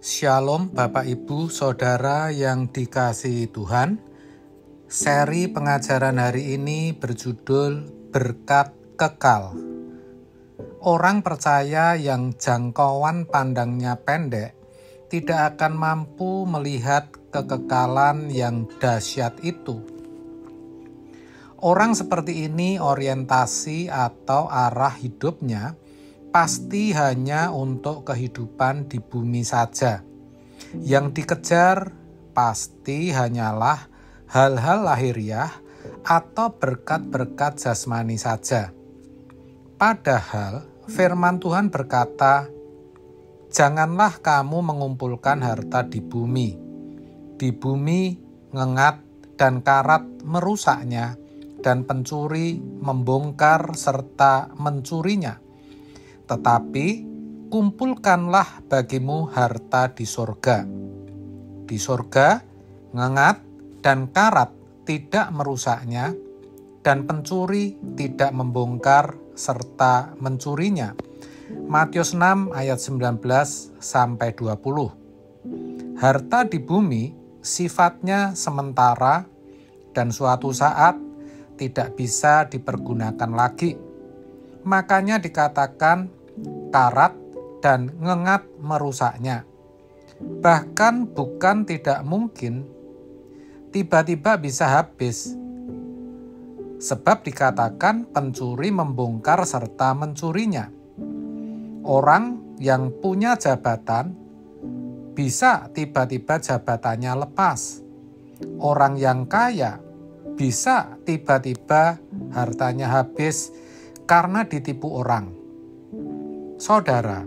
Shalom Bapak Ibu Saudara yang dikasihi Tuhan. Seri pengajaran hari ini berjudul Berkat Kekal. Orang percaya yang jangkauan pandangnya pendek tidak akan mampu melihat kekekalan yang dahsyat itu. Orang seperti ini orientasi atau arah hidupnya pasti hanya untuk kehidupan di bumi saja. Yang dikejar pasti hanyalah hal-hal lahiriah atau berkat-berkat jasmani saja. Padahal firman Tuhan berkata, "Janganlah kamu mengumpulkan harta di bumi. Di bumi ngengat dan karat merusaknya, dan pencuri membongkar serta mencurinya. Tetapi kumpulkanlah bagimu harta di sorga. Di sorga, ngengat dan karat tidak merusaknya, dan pencuri tidak membongkar serta mencurinya." Matius 6 ayat 19-20. Harta di bumi sifatnya sementara dan suatu saat tidak bisa dipergunakan lagi. Makanya dikatakan karat dan ngengat merusaknya. Bahkan bukan tidak mungkin tiba-tiba bisa habis. Sebab dikatakan pencuri membongkar serta mencurinya. Orang yang punya jabatan bisa tiba-tiba jabatannya lepas. Orang yang kaya bisa tiba-tiba hartanya habis karena ditipu orang. Saudara,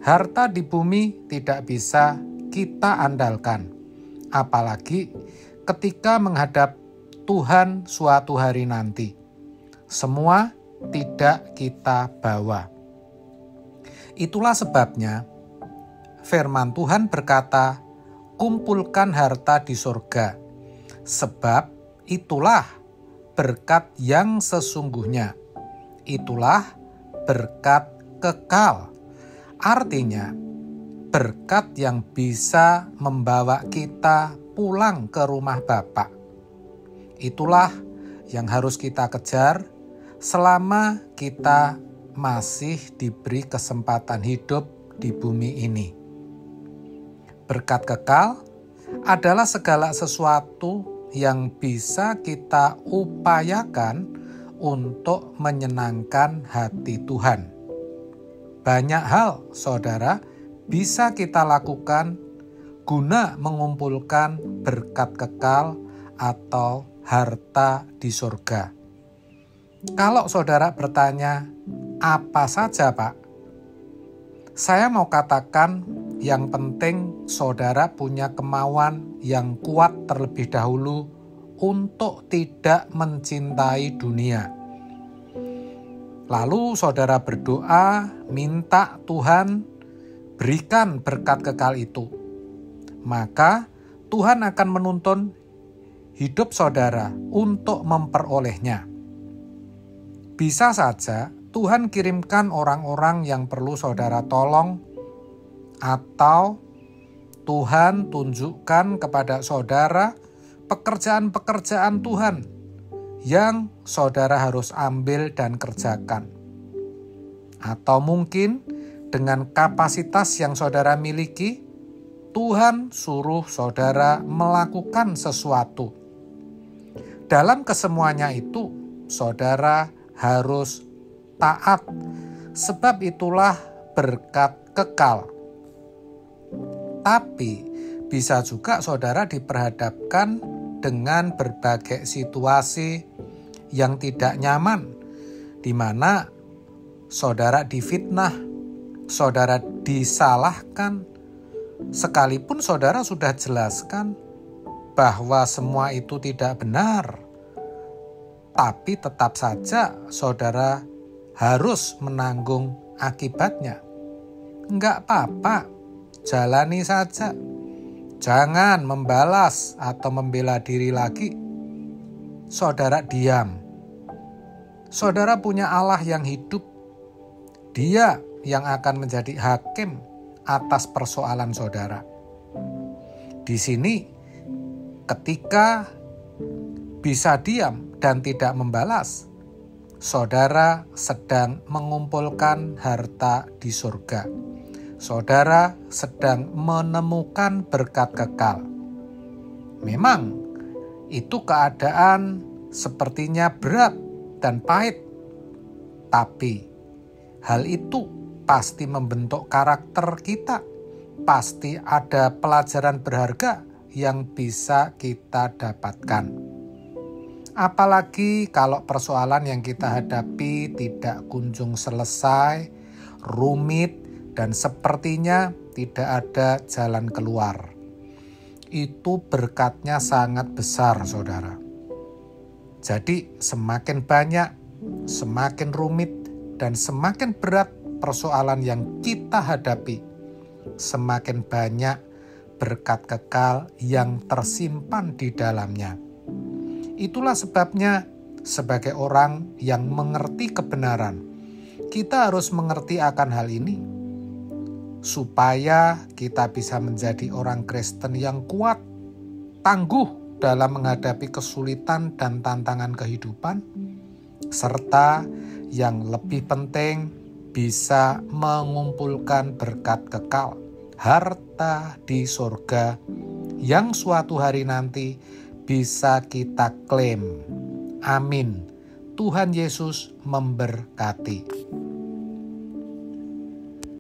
harta di bumi tidak bisa kita andalkan, apalagi ketika menghadap Tuhan suatu hari nanti. Semua tidak kita bawa. Itulah sebabnya firman Tuhan berkata, "Kumpulkan harta di surga, sebab itulah berkat yang sesungguhnya. Itulah berkat kekal." Artinya, berkat yang bisa membawa kita pulang ke rumah Bapa. Itulah yang harus kita kejar selama kita masih diberi kesempatan hidup di bumi ini. Berkat kekal adalah segala sesuatu yang bisa kita upayakan untuk menyenangkan hati Tuhan. Banyak hal, saudara, bisa kita lakukan guna mengumpulkan berkat kekal atau harta di surga. Kalau saudara bertanya, apa saja Pak? Saya mau katakan yang penting saudara punya kemauan yang kuat terlebih dahulu untuk tidak mencintai dunia. Lalu saudara berdoa, minta Tuhan berikan berkat kekal itu. Maka Tuhan akan menuntun hidup saudara untuk memperolehnya. Bisa saja Tuhan kirimkan orang-orang yang perlu saudara tolong, atau Tuhan tunjukkan kepada saudara pekerjaan-pekerjaan Tuhan yang saudara harus ambil dan kerjakan. Atau mungkin dengan kapasitas yang saudara miliki, Tuhan suruh saudara melakukan sesuatu. Dalam kesemuanya itu, saudara harus taat, sebab itulah berkat kekal. Tapi bisa juga saudara diperhadapkan dengan berbagai situasi yang tidak nyaman, di mana saudara difitnah, saudara disalahkan, sekalipun saudara sudah jelaskan bahwa semua itu tidak benar. Tapi tetap saja saudara harus menanggung akibatnya. Enggak apa-apa, jalani saja. Jangan membalas atau membela diri lagi. Saudara diam. Saudara punya Allah yang hidup. Dia yang akan menjadi hakim atas persoalan saudara. Di sini, ketika bisa diam dan tidak membalas, saudara sedang mengumpulkan harta di surga. Saudara sedang menemukan berkat kekal. Memang itu keadaan sepertinya berat dan pahit, tapi hal itu pasti membentuk karakter kita. Pasti ada pelajaran berharga yang bisa kita dapatkan. Apalagi kalau persoalan yang kita hadapi tidak kunjung selesai, rumit, dan sepertinya tidak ada jalan keluar. Itu berkatnya sangat besar, saudara. Jadi semakin banyak, semakin rumit, dan semakin berat persoalan yang kita hadapi, semakin banyak berkat kekal yang tersimpan di dalamnya. Itulah sebabnya sebagai orang yang mengerti kebenaran, kita harus mengerti akan hal ini, supaya kita bisa menjadi orang Kristen yang kuat, tangguh dalam menghadapi kesulitan dan tantangan kehidupan, serta yang lebih penting bisa mengumpulkan berkat kekal, harta di surga yang suatu hari nanti bisa kita klaim. Amin. Tuhan Yesus memberkati.